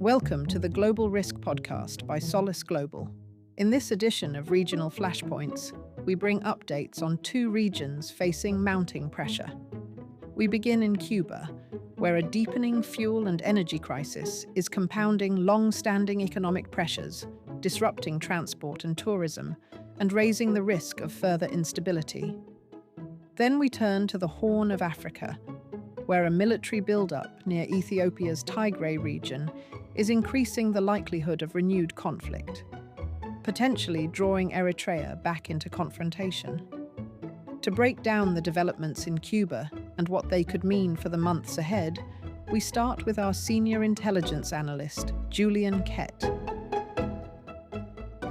Welcome to the Global Risk Podcast by Solace Global. In this edition of Regional Flashpoints, we bring updates on two regions facing mounting pressure. We begin in Cuba, where a deepening fuel and energy crisis is compounding long-standing economic pressures, disrupting transport and tourism, and raising the risk of further instability. Then we turn to the Horn of Africa, where a military buildup near Ethiopia's Tigray region is increasing the likelihood of renewed conflict, potentially drawing Eritrea back into confrontation. To break down the developments in Cuba and what they could mean for the months ahead, we start with our senior intelligence analyst, Julian Kett.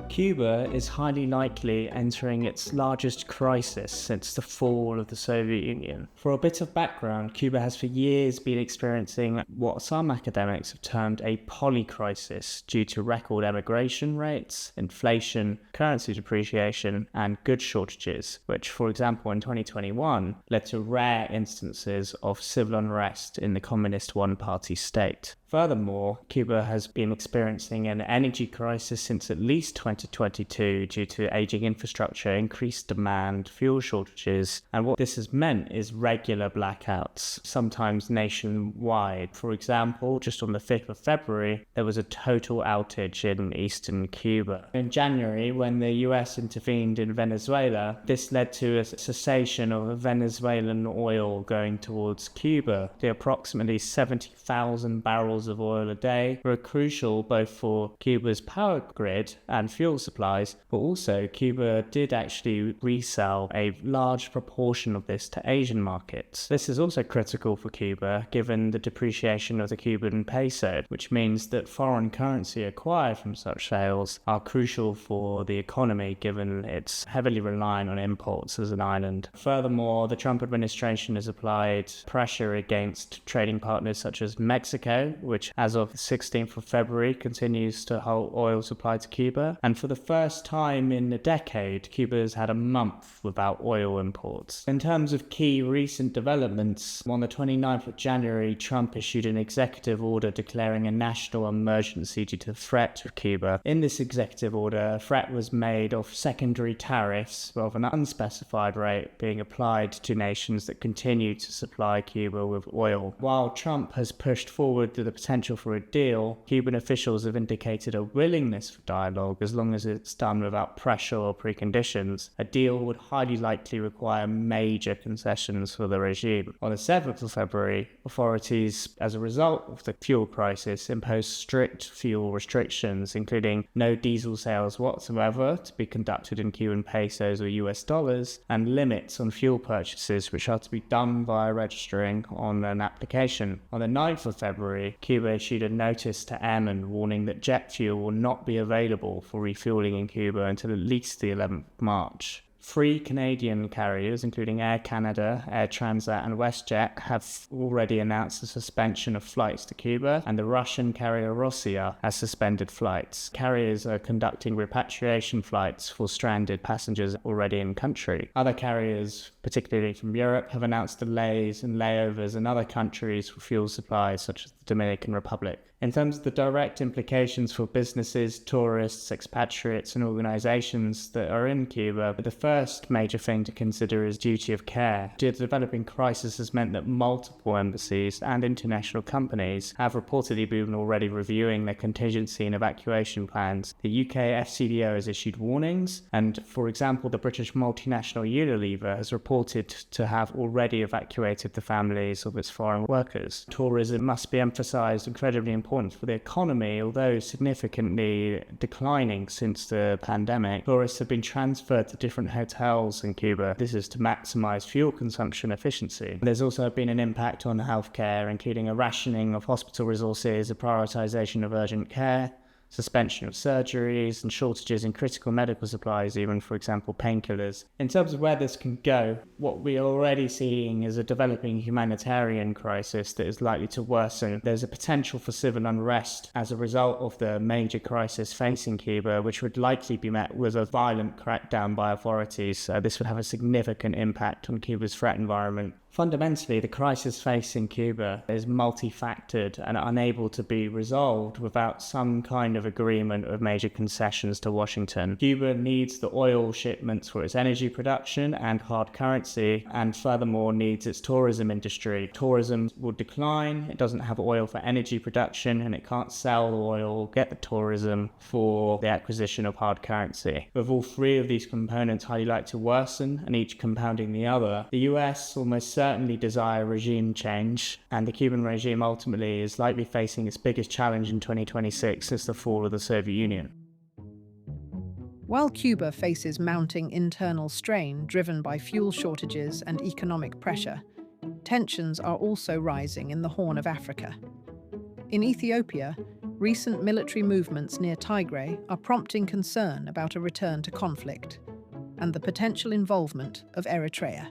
Cuba is highly likely entering its largest crisis since the fall of the Soviet Union. For a bit of background, Cuba has for years been experiencing what some academics have termed a polycrisis due to record emigration rates, inflation, currency depreciation, and goods shortages, which, for example, in 2021 led to rare instances of civil unrest in the communist one-party state. Furthermore, Cuba has been experiencing an energy crisis since at least 2022 due to aging infrastructure, increased demand, fuel shortages, and what this has meant is regular blackouts, sometimes nationwide. For example, just on the 5th of February, there was a total outage in eastern Cuba. In January, when the US intervened in Venezuela, this led to a cessation of Venezuelan oil going towards Cuba. The approximately 70,000 barrels of oil a day were crucial both for Cuba's power grid and fuel supplies, but also Cuba did actually resell a large proportion of this to Asian markets. This is also critical for Cuba given the depreciation of the Cuban peso, which means that foreign currency acquired from such sales are crucial for the economy given it's heavily reliant on imports as an island. Furthermore, the Trump administration has applied pressure against trading partners such as Mexico, which as of the 16th of February continues to hold oil supply to Cuba. And for the first time in a decade, Cuba has had a month without oil imports. In terms of key recent developments, on the 29th of January, Trump issued an executive order declaring a national emergency due to the threat of Cuba. In this executive order, a threat was made of secondary tariffs of an unspecified rate being applied to nations that continue to supply Cuba with oil. While Trump has pushed forward the potential for a deal, Cuban officials have indicated a willingness for dialogue as long as it's done without pressure or preconditions. A deal would highly likely require major concessions for the regime. On the 7th of February, authorities, as a result of the fuel crisis, imposed strict fuel restrictions, including no diesel sales whatsoever to be conducted in Cuban pesos or US dollars, and limits on fuel purchases, which are to be done via registering on an application. On the 9th of February, Cuba issued a notice to airmen warning that jet fuel will not be available for refueling in Cuba until at least the 11th of March. 3 Canadian carriers, including Air Canada, Air Transat and WestJet, have already announced the suspension of flights to Cuba, and the Russian carrier Rossiya has suspended flights. Carriers are conducting repatriation flights for stranded passengers already in country. Other carriers, particularly from Europe, have announced delays and layovers in other countries for fuel supplies, such as the Dominican Republic. In terms of the direct implications for businesses, tourists, expatriates and organizations that are in Cuba, the first major thing to consider is duty of care. The developing crisis has meant that multiple embassies and international companies have reportedly been already reviewing their contingency and evacuation plans. The UK FCDO has issued warnings, and for example, the British multinational Unilever has reported to have already evacuated the families of its foreign workers. Tourism must be emphasized, incredibly important for the economy, although significantly declining since the pandemic. Tourists have been transferred to different hotels in Cuba. This is to maximize fuel consumption efficiency. There's also been an impact on healthcare, including a rationing of hospital resources, a prioritization of urgent care, suspension of surgeries, and shortages in critical medical supplies, even, for example, painkillers. In terms of where this can go, what we are already seeing is a developing humanitarian crisis that is likely to worsen. There's a potential for civil unrest as a result of the major crisis facing Cuba, which would likely be met with a violent crackdown by authorities. This would have a significant impact on Cuba's threat environment. Fundamentally, the crisis facing Cuba is multifactored and unable to be resolved without some kind of agreement of major concessions to Washington. Cuba needs the oil shipments for its energy production and hard currency, and furthermore needs its tourism industry. Tourism will decline, it doesn't have oil for energy production, and it can't sell the oil or get the tourism for the acquisition of hard currency. With all three of these components highly likely to worsen, and each compounding the other, the US almost certainly desire regime change, and the Cuban regime ultimately is likely facing its biggest challenge in 2026 since the fall of the Soviet Union. While Cuba faces mounting internal strain driven by fuel shortages and economic pressure, tensions are also rising in the Horn of Africa. In Ethiopia, recent military movements near Tigray are prompting concern about a return to conflict and the potential involvement of Eritrea.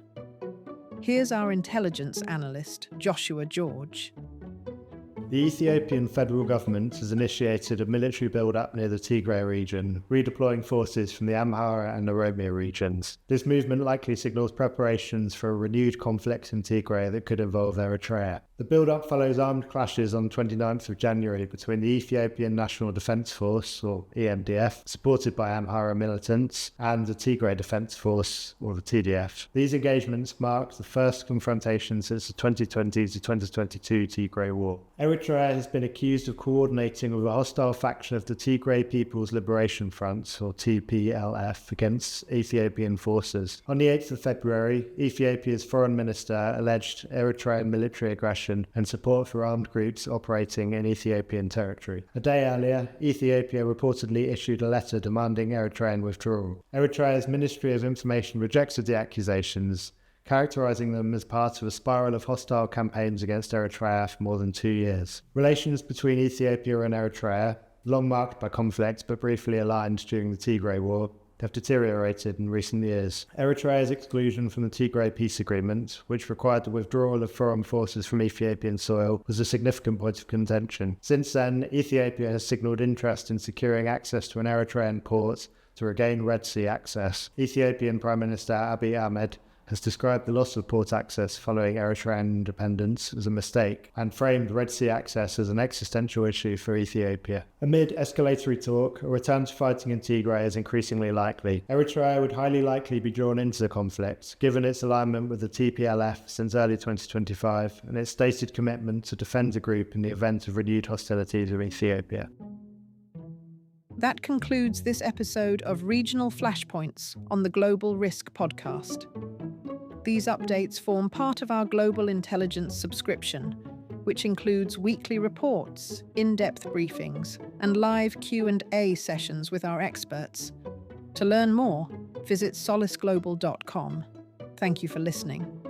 Here's our intelligence analyst, Joshua George. The Ethiopian federal government has initiated a military build-up near the Tigray region, redeploying forces from the Amhara and Oromia regions. This movement likely signals preparations for a renewed conflict in Tigray that could involve Eritrea. The build-up follows armed clashes on 29th of January between the Ethiopian National Defence Force, or ENDF, supported by Amhara militants, and the Tigray Defence Force, or the TDF. These engagements mark the first confrontation since the 2020 to 2022 Tigray War. Eritrea has been accused of coordinating with a hostile faction of the Tigray People's Liberation Front, or TPLF, against Ethiopian forces. On the 8th of February, Ethiopia's foreign minister alleged Eritrean military aggression and support for armed groups operating in Ethiopian territory. A day earlier, Ethiopia reportedly issued a letter demanding Eritrean withdrawal. Eritrea's Ministry of Information rejected the accusations, characterising them as part of a spiral of hostile campaigns against Eritrea for more than 2 years. Relations between Ethiopia and Eritrea, long marked by conflict but briefly aligned during the Tigray War, have deteriorated in recent years. Eritrea's exclusion from the Tigray peace agreement, which required the withdrawal of foreign forces from Ethiopian soil, was a significant point of contention. Since then, Ethiopia has signalled interest in securing access to an Eritrean port to regain Red Sea access. Ethiopian Prime Minister Abiy Ahmed has described the loss of port access following Eritrean independence as a mistake and framed Red Sea access as an existential issue for Ethiopia. Amid escalatory talk, a return to fighting in Tigray is increasingly likely. Eritrea would highly likely be drawn into the conflict, given its alignment with the TPLF since early 2025 and its stated commitment to defend the group in the event of renewed hostilities with Ethiopia. That concludes this episode of Regional Flashpoints on the Global Risk Podcast. These updates form part of our Global Intelligence subscription, which includes weekly reports, in-depth briefings, and live Q&A sessions with our experts. To learn more, visit solisglobal.com. Thank you for listening.